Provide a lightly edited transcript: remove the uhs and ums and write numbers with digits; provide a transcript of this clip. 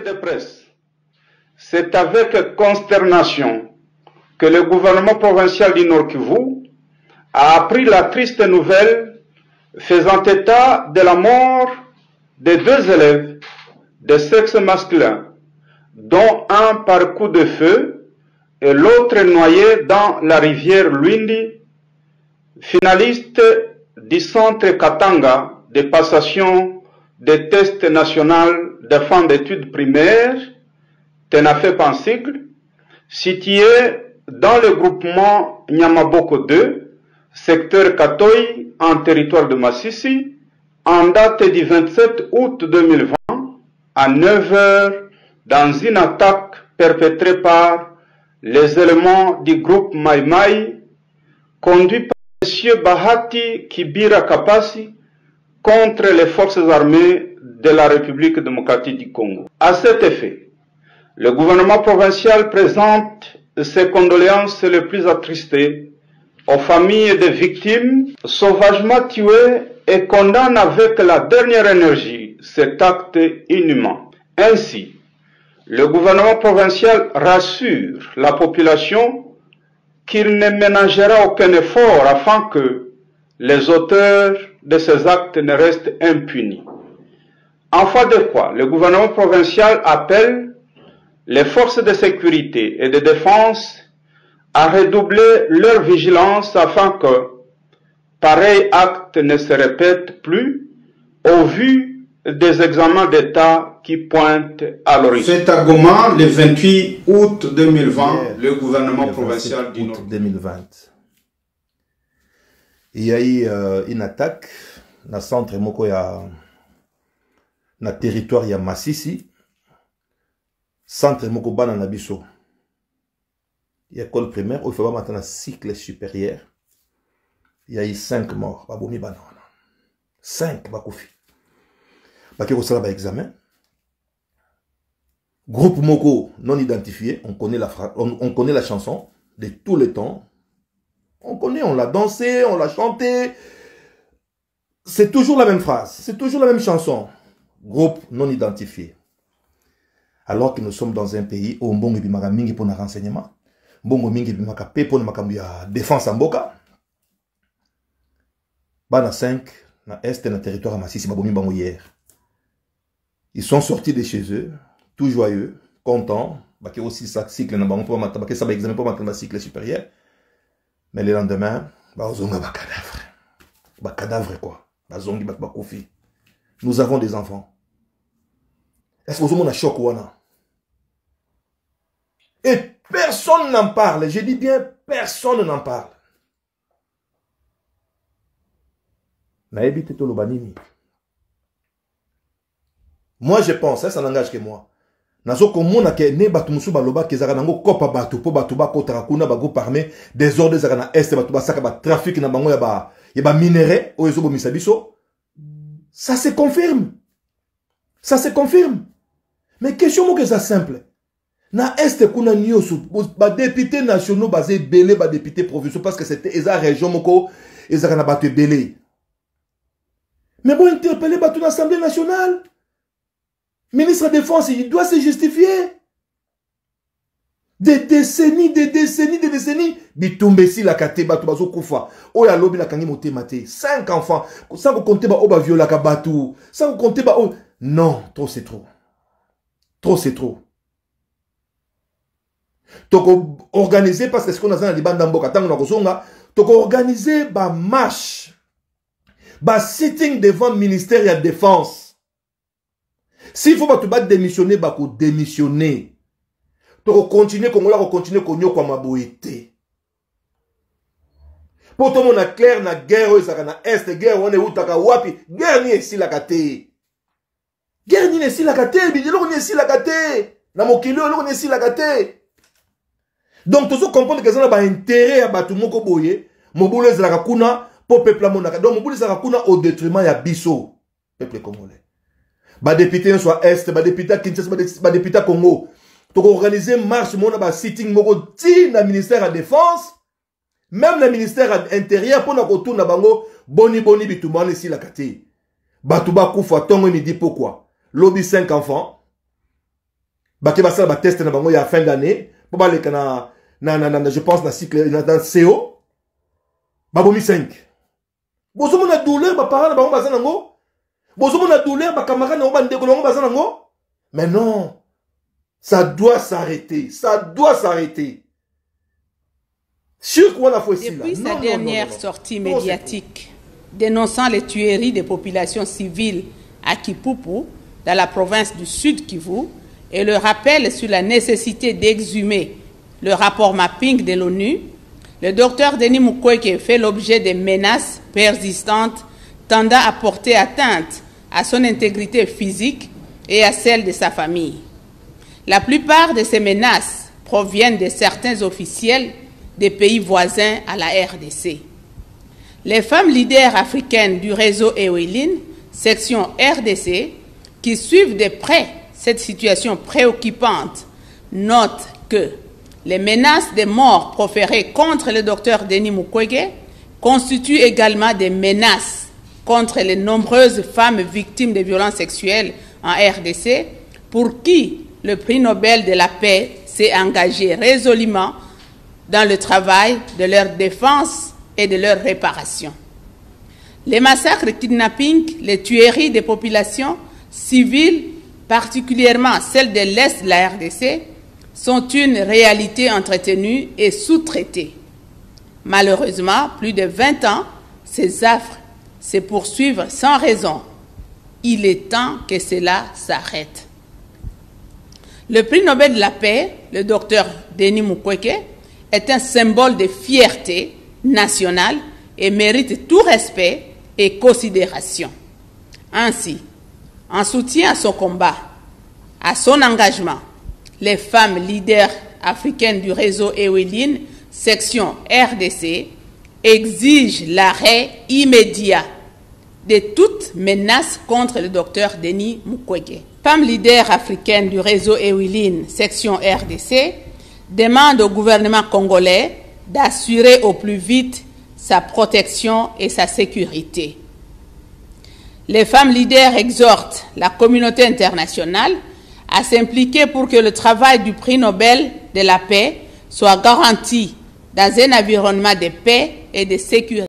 de presse, c'est avec consternation que le gouvernement provincial du Nord Kivu a appris la triste nouvelle faisant état de la mort de 2 élèves de sexe masculin, dont un par coup de feu et l'autre noyé dans la rivière Lwindi, finaliste du centre Katanga de passation des tests nationaux de fin d'études primaires, TENAFEP en sigle, situé dans le groupement Nyamaboko 2, secteur Katoy, en territoire de Massissi, en date du 27 août 2020, à 9 h, dans une attaque perpétrée par les éléments du groupe Mai Mai, conduit par M. Bahati Kibira Kapasi, contre les forces armées de la République démocratique du Congo. À cet effet, le gouvernement provincial présente ses condoléances les plus attristées aux familles des victimes sauvagement tuées et condamne avec la dernière énergie cet acte inhumain. Ainsi, le gouvernement provincial rassure la population qu'il ne ménagera aucun effort afin que les auteurs de ces actes ne restent impunis. En foi de quoi, le gouvernement provincial appelle les forces de sécurité et de défense à redoubler leur vigilance afin que pareil acte ne se répète plus au vu des examens d'État qui pointent à l'horizon. C'est à Goma, le 28 août 2020, le gouvernement provincial du Nord. 2020. Il y a eu une attaque dans le centre moko ya na territoire ya Massissi, centre moko bana na biso. Il y a école primaire, où il faut pas maintenant un cycle supérieur. Il y a eu 5 morts. Babomi bana. 5 bakufi. Baki ko sala ba examen. Groupe moko non identifié, on connaît la chanson de tous les temps. On connaît, on l'a dansé, on l'a chanté. C'est toujours la même phrase, c'est toujours la même chanson. Groupe non identifié. Alors que nous sommes dans un pays où mbongo bimaka mingi pour le renseignement, mbongo mingi bimaka pe pour makambu ya défense en boka. Bana 5 na est na territoire Massissi babomi bango hier. Ils sont sortis de chez eux, tout joyeux, contents, baki aussi ça cycle na bango pour mater baki ça ba examen pour mater cycle supérieur. Mais le lendemain, bazonga ba cadavre. Ba cadavre quoi? Bazongi ba kofi. Nous avons des enfants. Est-ce que vous avez un choc ou non? Et personne n'en parle. Je dis bien, personne n'en parle. Moi, je pense, ça n'engage que moi. Nazo komona ke ne batu musu baloba ke zaka nango kopa batu po batu ba kotaka kuna ba groupe armé des ordres zaka na est batu ba saka ba trafic na bango ya ba minerais o ezo bo misabiso. Ça se confirme. Ça se confirme. Mais question mo que ça simple. Na est kuna nyosu ba députés nationaux basé belé ba députés provinciaux parce que c'était eza région moko ezaka na batu belé. Mais bon interpeller batu na l'Assemblée nationale. Ministre de la Défense, il doit se justifier. Des décennies. Bitumbesi la kate batu bazo kufa. Oya lobi la kangi moté maté. 5 enfants. Sans vous compter ba oba viola ka batu. Sans vous compter ba o. Non, trop c'est trop. Trop c'est trop. Toko organiser parce que ce qu'on a dans les bandes d'amboka tango na kozonga, toko organiser ba marche. Ba sitting devant le ministère de la Défense. S'il faut pas démissionner, bah démissionner. Pour continuer, Congola continuer konyo kwa maboité. Pour tout le monde a clair na guerre na est guerre on est utaka wapi guerre ni ici la kate. Guerre ni ici la kate, bidelo ni ici la kate. Na mokilo lo ni ici la kate. Donc tout ça comprendre que ça ba intérêt à batu moko boye, mobule za kuna pour peuple monaka. Donc mobule za kuna au détriment ya biso peuple congolais. Ba député soit est, ba député Kinshasa, ba député Congo. Donc organiser marche mona ba sitting moko ti na ministère de la Défense, même le ministère de l'Intérieur pour na kotour na bango boni bitumane ici la kate. Batuba kufa tongo ni dit pourquoi. Lobby 5 enfants. Bake basala ba test na bango ya fin d'année. Pour ba leka je pense na cycle dans CO. Babomi 5. Bozomo na douleur ba parents na bango bazana ngo. Bozomo na douleur ba camarade na ba ndeko na ngo bazana ngo. Mais non. Ça doit s'arrêter. Ça doit s'arrêter. Depuis sa dernière sortie médiatique dénonçant les tueries des populations civiles à Kipupu, dans la province du Sud Kivu, et le rappel sur la nécessité d'exhumer le rapport mapping de l'ONU, le docteur Denis Mukwege fait l'objet de menaces persistantes tendant à porter atteinte à son intégrité physique et à celle de sa famille. La plupart de ces menaces proviennent de certains officiels des pays voisins à la RDC. Les femmes leaders africaines du réseau Ewelin, section RDC, qui suivent de près cette situation préoccupante, notent que les menaces de mort proférées contre le docteur Denis Mukwege constituent également des menaces contre les nombreuses femmes victimes de violences sexuelles en RDC, pour qui le prix Nobel de la paix s'est engagé résolument dans le travail de leur défense et de leur réparation. Les massacres, kidnappings, les tueries des populations civiles, particulièrement celles de l'Est de la RDC, sont une réalité entretenue et sous-traitée. Malheureusement, plus de 20 ans, ces affres se poursuivent sans raison. Il est temps que cela s'arrête. Le prix Nobel de la paix, le docteur Denis Mukwege, est un symbole de fierté nationale et mérite tout respect et considération. Ainsi, en soutien à son combat, à son engagement, les femmes leaders africaines du réseau Ewelin, section RDC, exigent l'arrêt immédiat de toute menace contre le docteur Denis Mukwege. Femmes leaders africaines du réseau Ewelin, section RDC, demande au gouvernement congolais d'assurer au plus vite sa protection et sa sécurité. Les femmes leaders exhortent la communauté internationale à s'impliquer pour que le travail du prix Nobel de la paix soit garanti dans un environnement de paix et de sécurité.